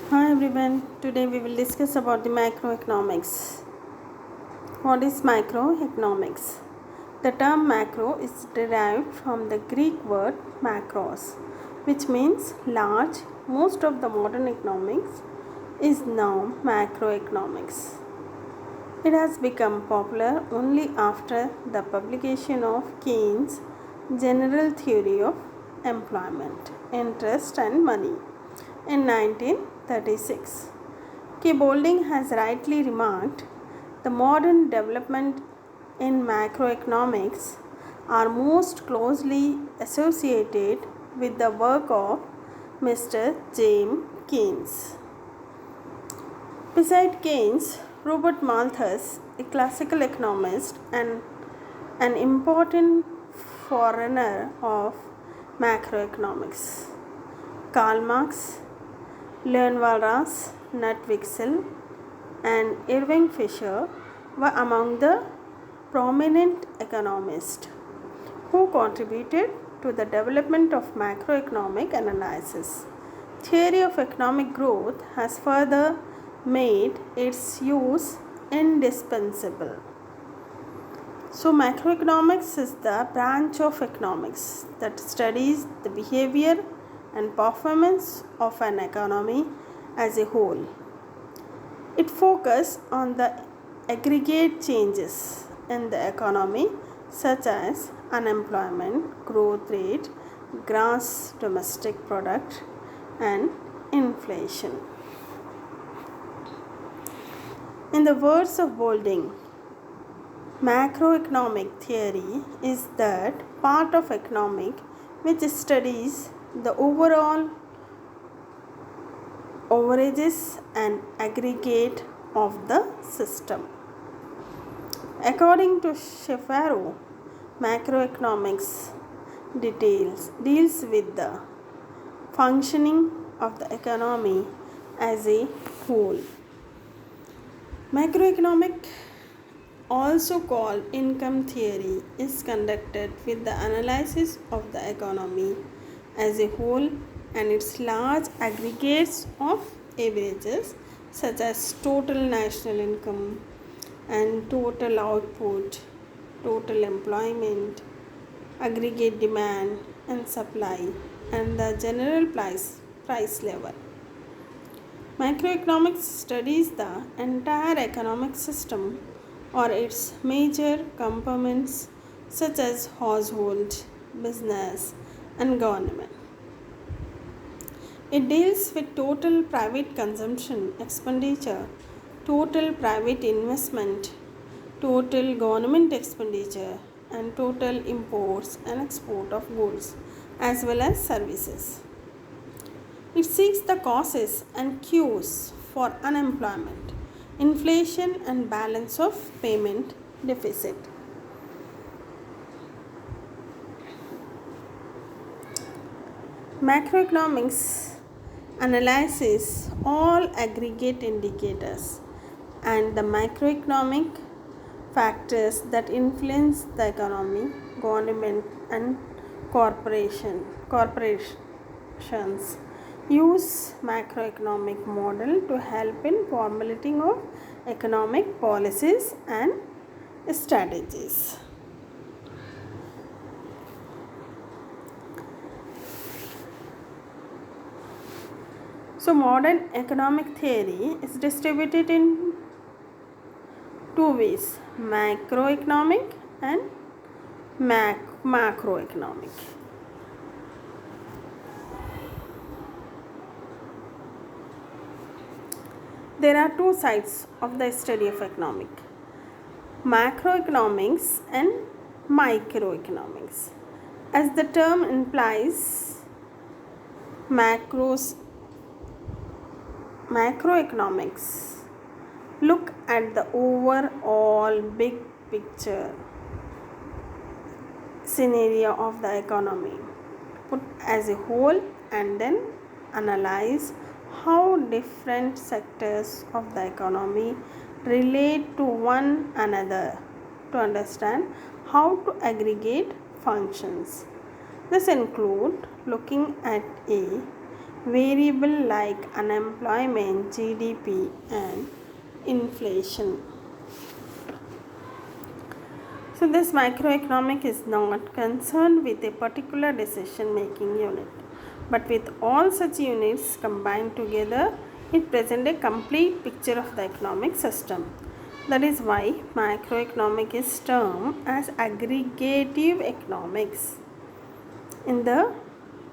Hi everyone, today we will discuss about the macroeconomics. What is macroeconomics? The term macro is derived from the Greek word macros, which means large. Most of the modern economics is now macroeconomics. It has become popular only after the publication of Keynes' General Theory of Employment, Interest and Money in 1936. K. Boulding has rightly remarked the modern development in macroeconomics are most closely associated with the work of Mr. James Keynes. Beside Keynes, Robert Malthus, a classical economist and an important forerunner of macroeconomics, Karl Marx, Leon Walras, Knut Wicksell, and Irving Fisher were among the prominent economists who contributed to the development of macroeconomic analysis. Theory of economic growth has further made its use indispensable. So, macroeconomics is the branch of economics that studies the behavior and performance of an economy as a whole. It focuses on the aggregate changes in the economy such as unemployment, growth rate, gross domestic product, and inflation. In the words of Boulding, macroeconomic theory is that part of economic which studies the overall overages and aggregate of the system. According to Shapiro, macroeconomics deals with the functioning of the economy as a whole. Macroeconomic, also called income theory, is conducted with the analysis of the economy as a whole and its large aggregates of averages such as total national income and total output, total employment, aggregate demand and supply, and the general price level. Macroeconomics studies the entire economic system or its major components such as household, business, and government. It deals with total private consumption expenditure, total private investment, total government expenditure, and total imports and export of goods as well as services. It seeks the causes and cues for unemployment, inflation, and balance of payment deficit. Macroeconomics analyzes all aggregate indicators and the macroeconomic factors that influence the economy, government, and corporations use macroeconomic model to help in formulating of economic policies and strategies. So modern economic theory is distributed in two ways, macroeconomic and macroeconomic. There are two sides of the study of economic, macroeconomics and microeconomics. As the term implies, macroeconomics look at the overall big picture scenario of the economy put as a whole and then analyze how different sectors of the economy relate to one another to understand how to aggregate functions. This include looking at a variable like unemployment, GDP, and inflation. So, this microeconomic is not concerned with a particular decision making unit, but with all such units combined together, it presents a complete picture of the economic system. That is why macroeconomic is termed as aggregative economics. In the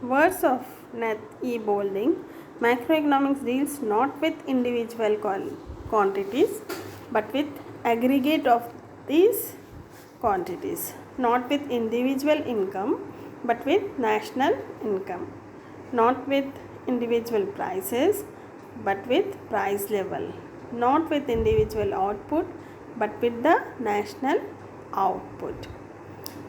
words of Nat E. Bolding, macroeconomics deals not with individual quantities but with aggregate of these quantities, not with individual income but with national income, not with individual prices but with price level, not with individual output but with the national output.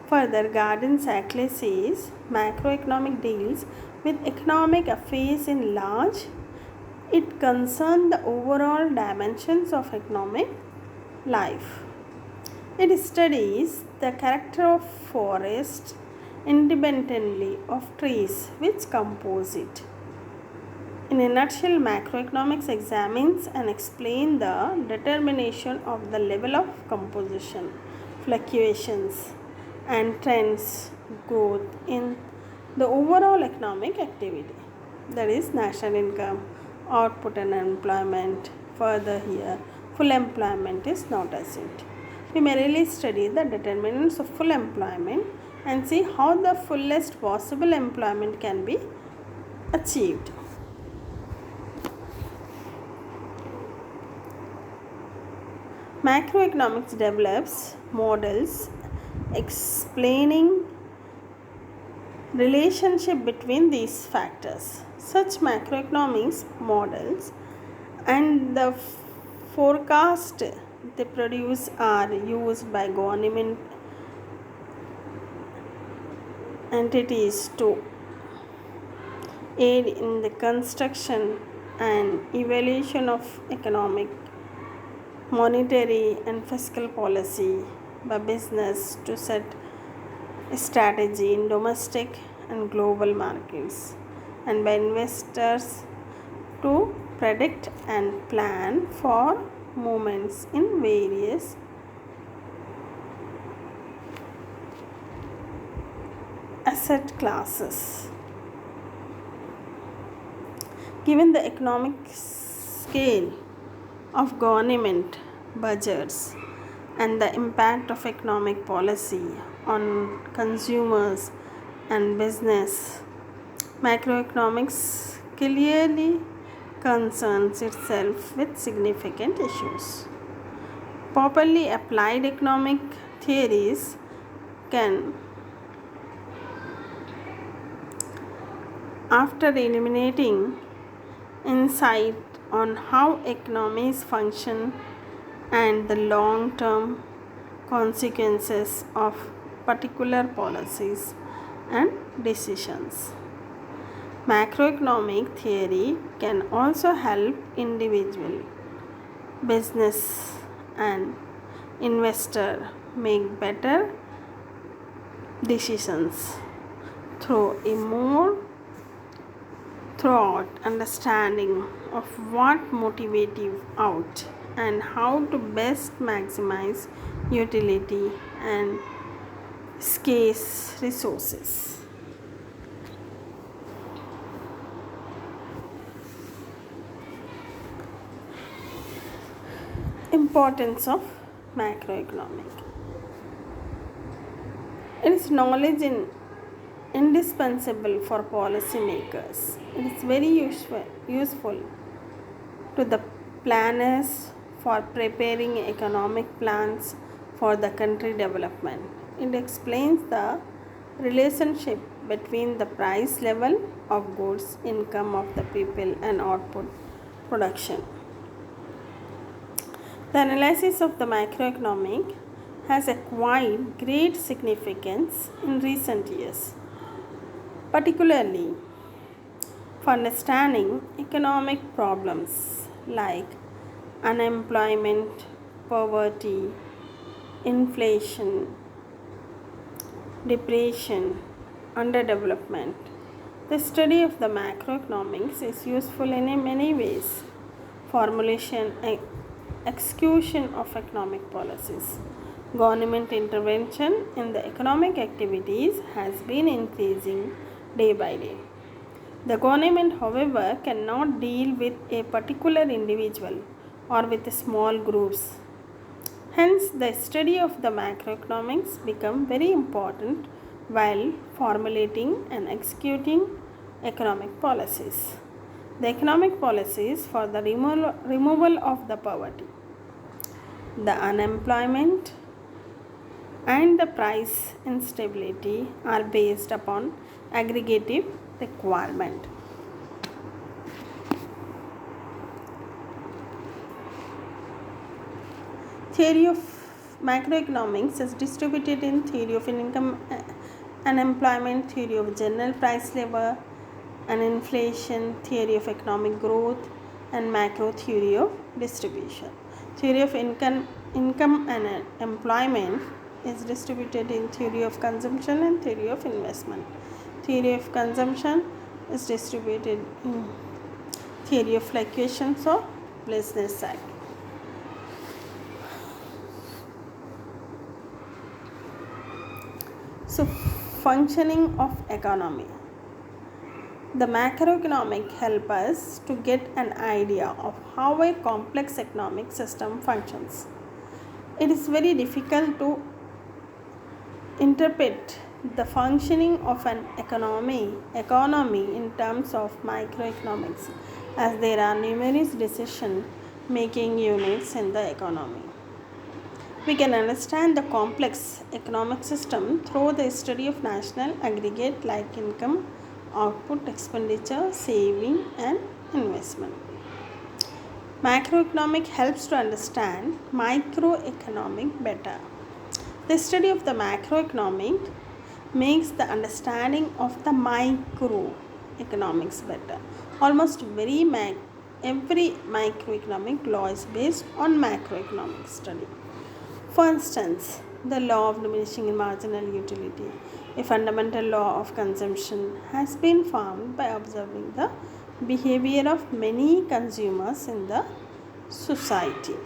Further, Gordon Sackley says macroeconomic deals with economic affairs in large. It concerns the overall dimensions of economic life. It studies the character of forests independently of trees which compose it. In a nutshell, macroeconomics examines and explains the determination of the level of composition, fluctuations, and trends growth in the overall economic activity, that is national income, output, and employment. Further, here full employment is not assumed. We may really study the determinants of full employment and see how the fullest possible employment can be achieved. Macroeconomics develops models explaining relationship between these factors. Such macroeconomics models and the forecast they produce are used by government entities to aid in the construction and evaluation of economic, monetary, and fiscal policy, by business to set a strategy in domestic and global markets, and by investors to predict and plan for movements in various asset classes. Given the economic scale of government budgets and the impact of economic policy on consumers and business, macroeconomics clearly concerns itself with significant issues. Properly applied economic theories can, after eliminating insight on how economies function and the long term consequences of particular policies and decisions. Macroeconomic theory can also help individual, business, and investor make better decisions through a more throughout understanding of what motivative out and how to best maximize utility and scarce resources. Importance of macroeconomic. Its knowledge in indispensable for policymakers. It is very useful to the planners for preparing economic plans for the country development. It explains the relationship between the price level of goods, income of the people, and output production. The analysis of the macroeconomic has acquired great significance in recent years, particularly for understanding economic problems like unemployment, poverty, inflation, depression, underdevelopment, The study of the macroeconomics is useful in many ways. Formulation and execution of economic policies. Government intervention in the economic activities has been increasing day by day. The government, however, cannot deal with a particular individual or with small groups. Hence, the study of the macroeconomics become very important while formulating and executing economic policies. The economic policies for the removal of the poverty, the unemployment, and the price instability are based upon aggregative requirement. Theory of macroeconomics is distributed in theory of income, unemployment, theory of general price level and inflation, theory of economic growth, and macro theory of distribution. Theory of income and employment is distributed in theory of consumption and theory of investment. Theory of consumption is distributed in theory of fluctuations of business cycle. So, functioning of economy. The macroeconomic help us to get an idea of how a complex economic system functions. It is very difficult to interpret the functioning of an economy in terms of microeconomics, as there are numerous decision making units in the economy. We can understand the complex economic system through the study of national aggregate like income, output, expenditure, saving, and investment. Macroeconomic helps to understand microeconomic better. The study of the macroeconomic makes the understanding of the microeconomics better. Almost every microeconomic law is based on macroeconomic study. For instance, the law of diminishing marginal utility, a fundamental law of consumption, has been found by observing the behavior of many consumers in the society.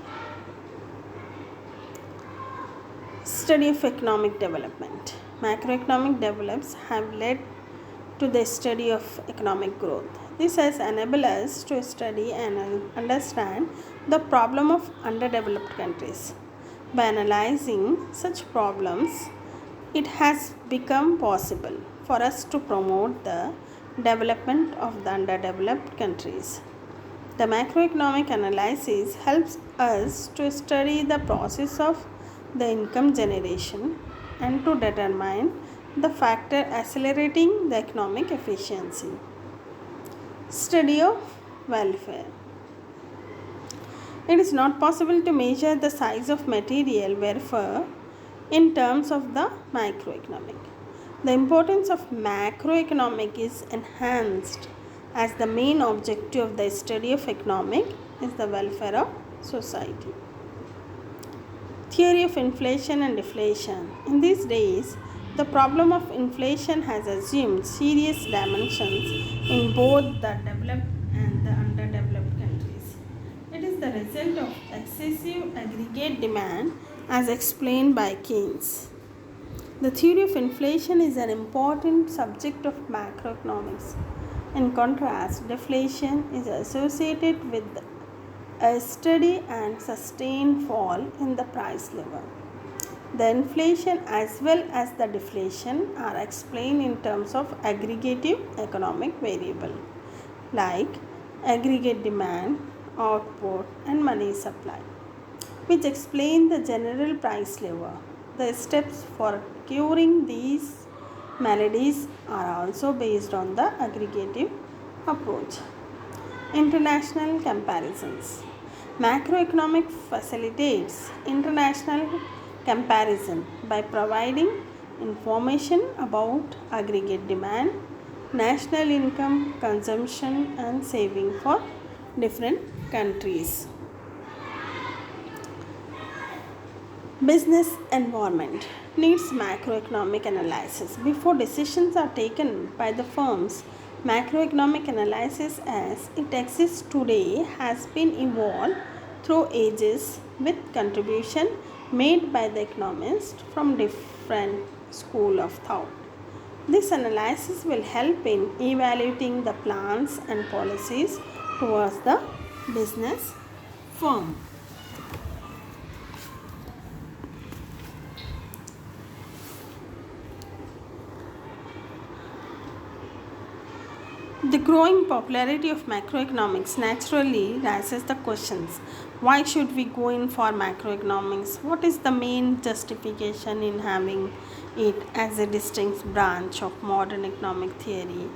Study of economic development. Macroeconomic develops have led to the study of economic growth. This has enabled us to study and understand the problem of underdeveloped countries. By analyzing such problems, it has become possible for us to promote the development of the underdeveloped countries. The macroeconomic analysis helps us to study the process of the income generation and to determine the factor accelerating the economic efficiency. Study of welfare. It is not possible to measure the size of material welfare in terms of the microeconomic. The importance of macroeconomic is enhanced as the main objective of the study of economic is the welfare of society. Theory of inflation and deflation. In these days, the problem of inflation has assumed serious dimensions in both the developed and the underdeveloped countries. It is the result of excessive aggregate demand as explained by Keynes. The theory of inflation is an important subject of macroeconomics. In contrast, deflation is associated with a steady and sustained fall in the price level. The inflation as well as the deflation are explained in terms of aggregative economic variable like aggregate demand, output, and money supply, which explain the general price level. The steps for curing these maladies are also based on the aggregative approach. International comparisons. Macroeconomic facilitates international comparison by providing information about aggregate demand, national income, consumption, and saving for different countries. Business environment needs macroeconomic analysis before decisions are taken by the firms Macroeconomic analysis as it exists today has been evolved through ages with contribution made by the economists from different school of thought. This analysis will help in evaluating the plans and policies towards the business firm. The growing popularity of macroeconomics naturally raises the questions: why should we go in for macroeconomics? What is the main justification in having it as a distinct branch of modern economic theory?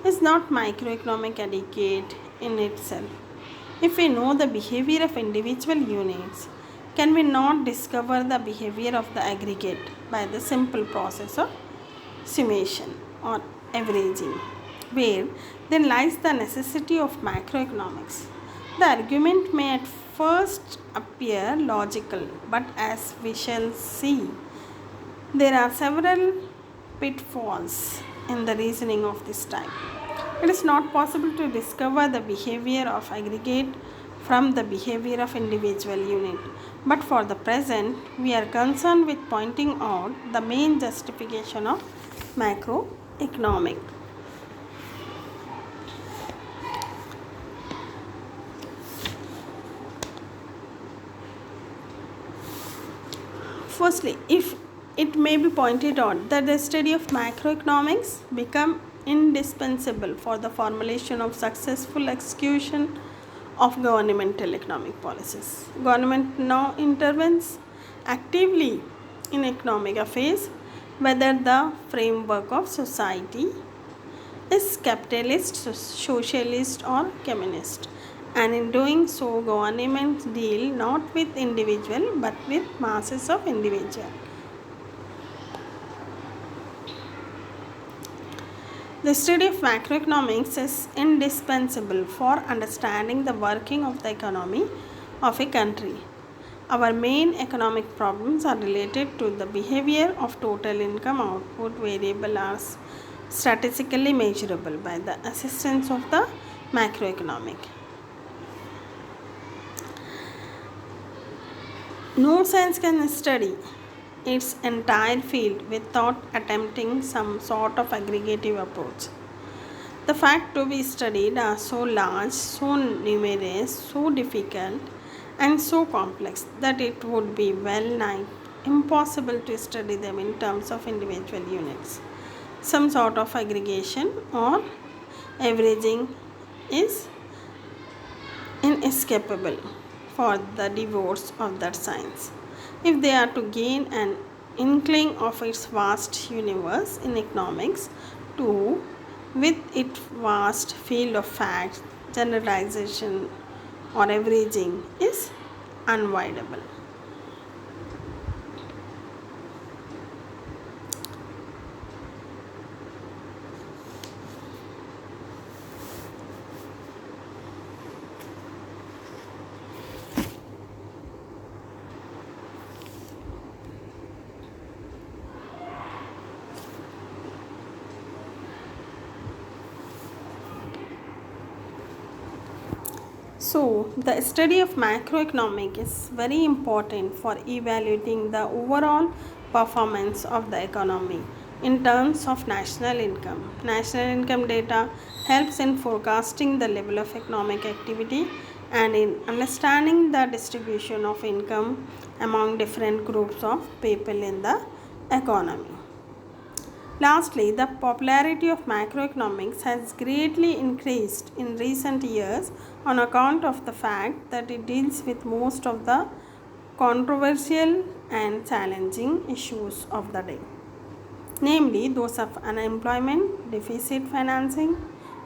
Is not microeconomic adequate in itself? If we know the behavior of individual units, can we not discover the behavior of the aggregate by the simple process of summation or averaging? Where then lies the necessity of macroeconomics? The argument may at first appear logical, but as we shall see, there are several pitfalls in the reasoning of this type. It is not possible to discover the behavior of aggregate from the behavior of individual unit. But for the present, we are concerned with pointing out the main justification of macroeconomic. Firstly, if it may be pointed out that the study of macroeconomics become indispensable for the formulation of successful execution of governmental economic policies. Government now intervenes actively in economic affairs, whether the framework of society is capitalist, socialist, or communist. And in doing so, governments deal not with individual but with masses of individual. The study of macroeconomics is indispensable for understanding the working of the economy of a country. Our main economic problems are related to the behavior of total income output variable as statistically measurable by the assistance of the macroeconomic. No science can study its entire field without attempting some sort of aggregative approach. The facts to be studied are so large, so numerous, so difficult, and so complex that it would be well nigh impossible to study them in terms of individual units. Some sort of aggregation or averaging is inescapable for the devotees of that science, if they are to gain an inkling of its vast universe in economics. Too, with its vast field of facts, generalization or averaging is unavoidable. So, the study of macroeconomic is very important for evaluating the overall performance of the economy in terms of national income. National income data helps in forecasting the level of economic activity and in understanding the distribution of income among different groups of people in the economy. Lastly, the popularity of macroeconomics has greatly increased in recent years on account of the fact that it deals with most of the controversial and challenging issues of the day, namely those of unemployment, deficit financing,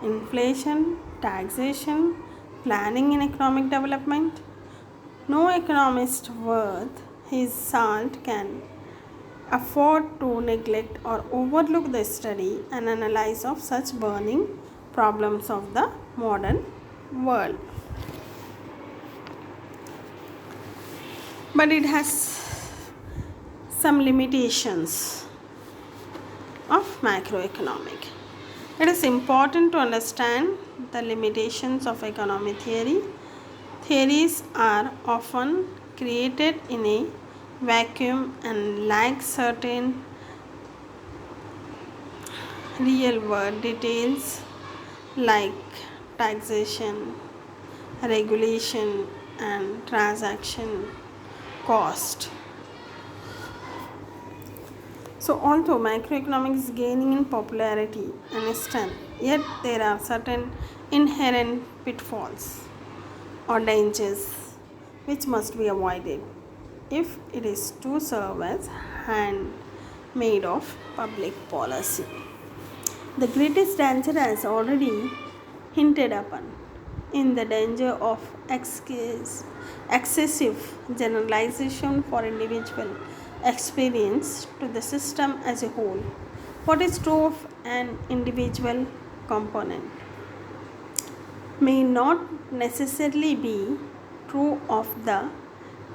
inflation, taxation, planning in economic development. No economist worth his salt can afford to neglect or overlook the study and analysis of such burning problems of the modern world. But it has some limitations of macroeconomic. It is important to understand the limitations of economic theory. Theories are often created in a vacuum and lack certain real world details like taxation, regulation, and transaction cost. So, although macroeconomics is gaining in popularity and strength, yet there are certain inherent pitfalls or dangers which must be avoided if it is to serve as handmaid of public policy. The greatest danger has already hinted upon in the danger of excessive generalization for individual experience to the system as a whole. What is true of an individual component may not necessarily be true of the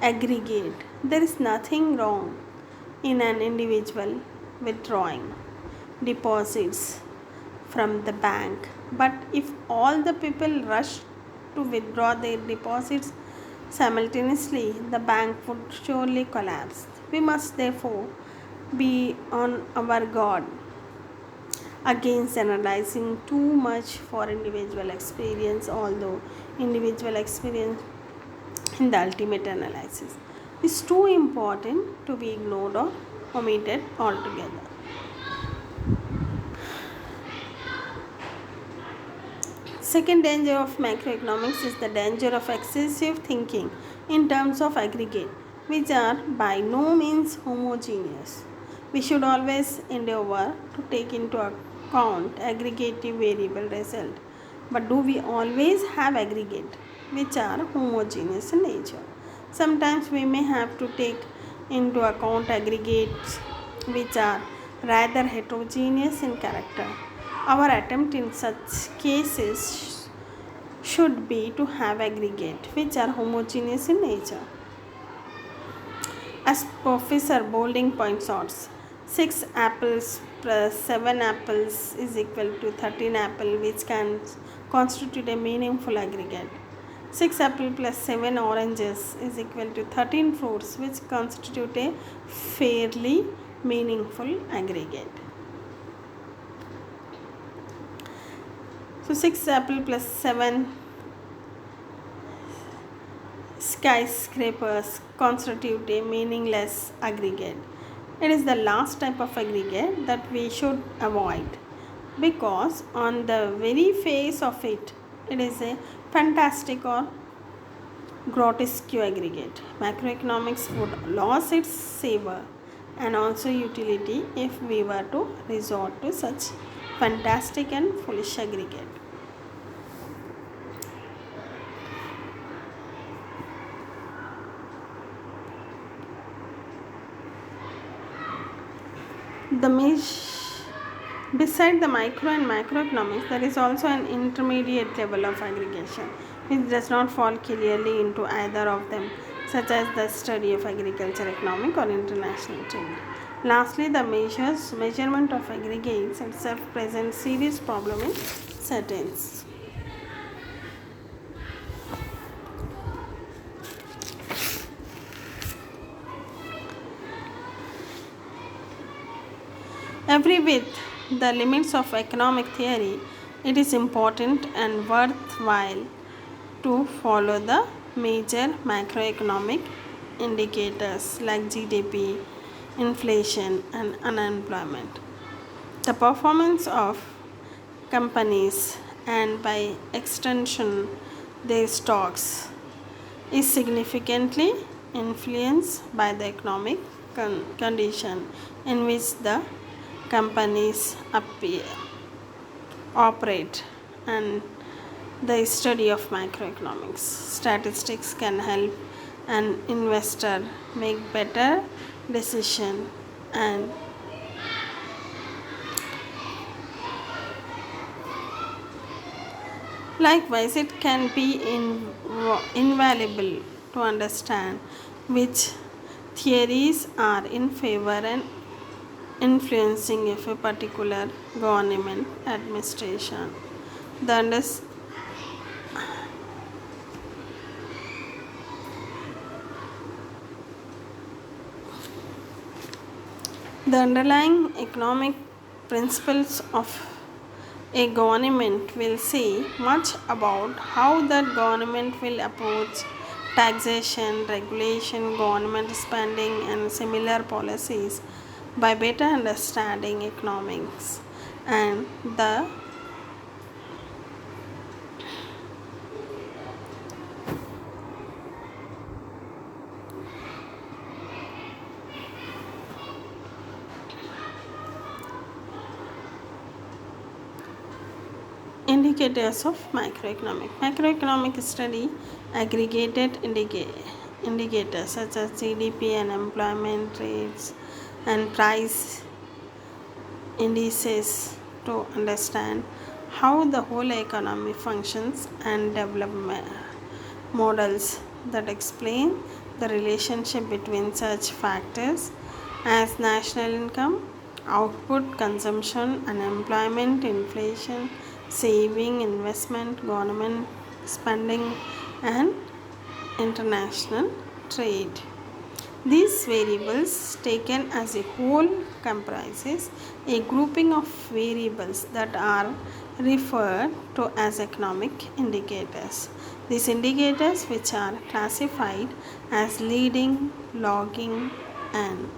aggregate. There is nothing wrong in an individual withdrawing deposits from the bank, but if all the people rush to withdraw their deposits simultaneously, the bank would surely collapse. We must therefore be on our guard against generalizing too much for individual experience, although individual experience in the ultimate analysis is too important to be ignored or omitted altogether. Second danger of macroeconomics is the danger of excessive thinking in terms of aggregate, which are by no means homogeneous. We should always endeavor to take into account aggregative variable result. But do we always have aggregate which are homogeneous in nature? Sometimes we may have to take into account aggregates which are rather heterogeneous in character. Our attempt in such cases should be to have aggregate which are homogeneous in nature. As Professor Boulding points out, 6 apples plus 7 apples is equal to 13 apples, which can constitute a meaningful aggregate. 6 apples plus 7 oranges is equal to 13 fruits, which constitute a fairly meaningful aggregate. So 6 apple plus 7 skyscrapers constitute a meaningless aggregate. It is the last type of aggregate that we should avoid because on the very face of it, it is a fantastic or grotesque aggregate. Macroeconomics would lose its savor and also utility if we were to resort to such fantastic and foolish aggregate. Beside the micro and macroeconomics, there is also an intermediate level of aggregation which does not fall clearly into either of them, such as the study of agriculture, economic, or international trade. Lastly, the measurement of aggregates itself presents serious problem in certains. Every with the limits of economic theory, it is important and worthwhile to follow the major macroeconomic indicators like GDP, inflation, and unemployment. The performance of companies and by extension their stocks is significantly influenced by the economic condition in which the companies operate, and the study of macroeconomics statistics can help an investor make better decision, and likewise it can be invaluable to understand which theories are in favor and influencing of a particular government administration. The, unders- the underlying economic principles of a government will say much about how that government will approach taxation, regulation, government spending, and similar policies by better understanding economics and the indicators of macroeconomic. Macroeconomic study aggregated indicators such as GDP and employment rates and price indices to understand how the whole economy functions and development models that explain the relationship between such factors as national income, output, consumption, unemployment, inflation, saving, investment, government spending, and international trade. These variables taken as a whole comprises a grouping of variables that are referred to as economic indicators. These indicators, which are classified as leading, lagging, and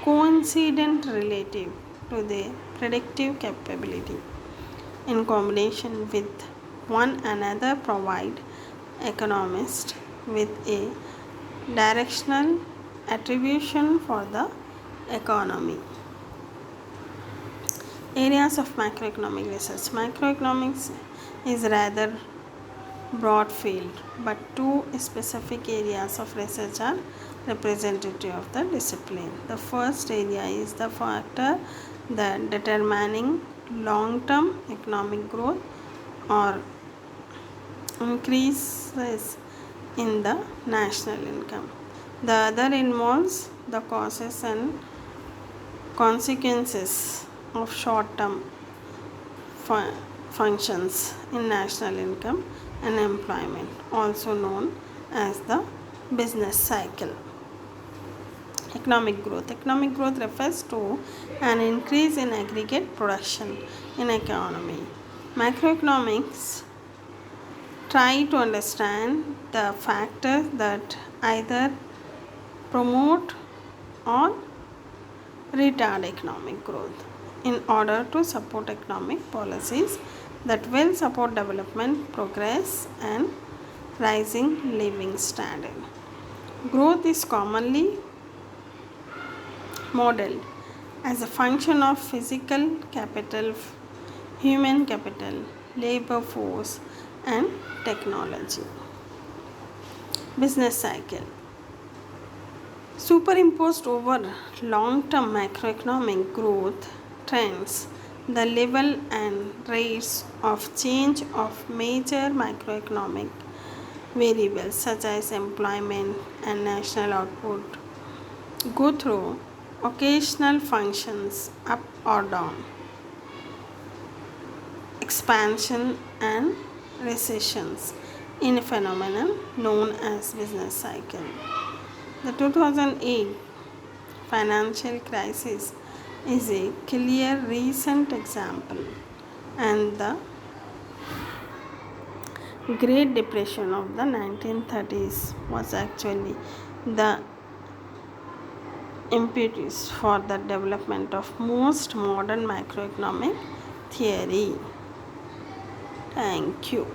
coincident relative to their predictive capability, in combination with one another, provide economists with a directional attribution for the economy. Areas of macroeconomic research. Macroeconomics is rather broad field, but two specific areas of research are representative of the discipline. The first area is the factor that determining long-term economic growth or increases in the national income. The other involves the causes and consequences of short-term functions in national income and employment, also known as the business cycle. Economic growth. Economic growth refers to an increase in aggregate production in economy. Macroeconomics try to understand the factors that either promote or retard economic growth in order to support economic policies that will support development, progress, and rising living standard. Growth is commonly modeled as a function of physical capital, human capital, labor force, and technology. Business cycle. Superimposed over long-term macroeconomic growth trends, the level and rates of change of major macroeconomic variables such as employment and national output go through occasional functions up or down, expansion and recessions in a phenomenon known as business cycle. The 2008 financial crisis is a clear recent example, and the Great Depression of the 1930s was actually the impetus for the development of most modern macroeconomic theory. Thank you.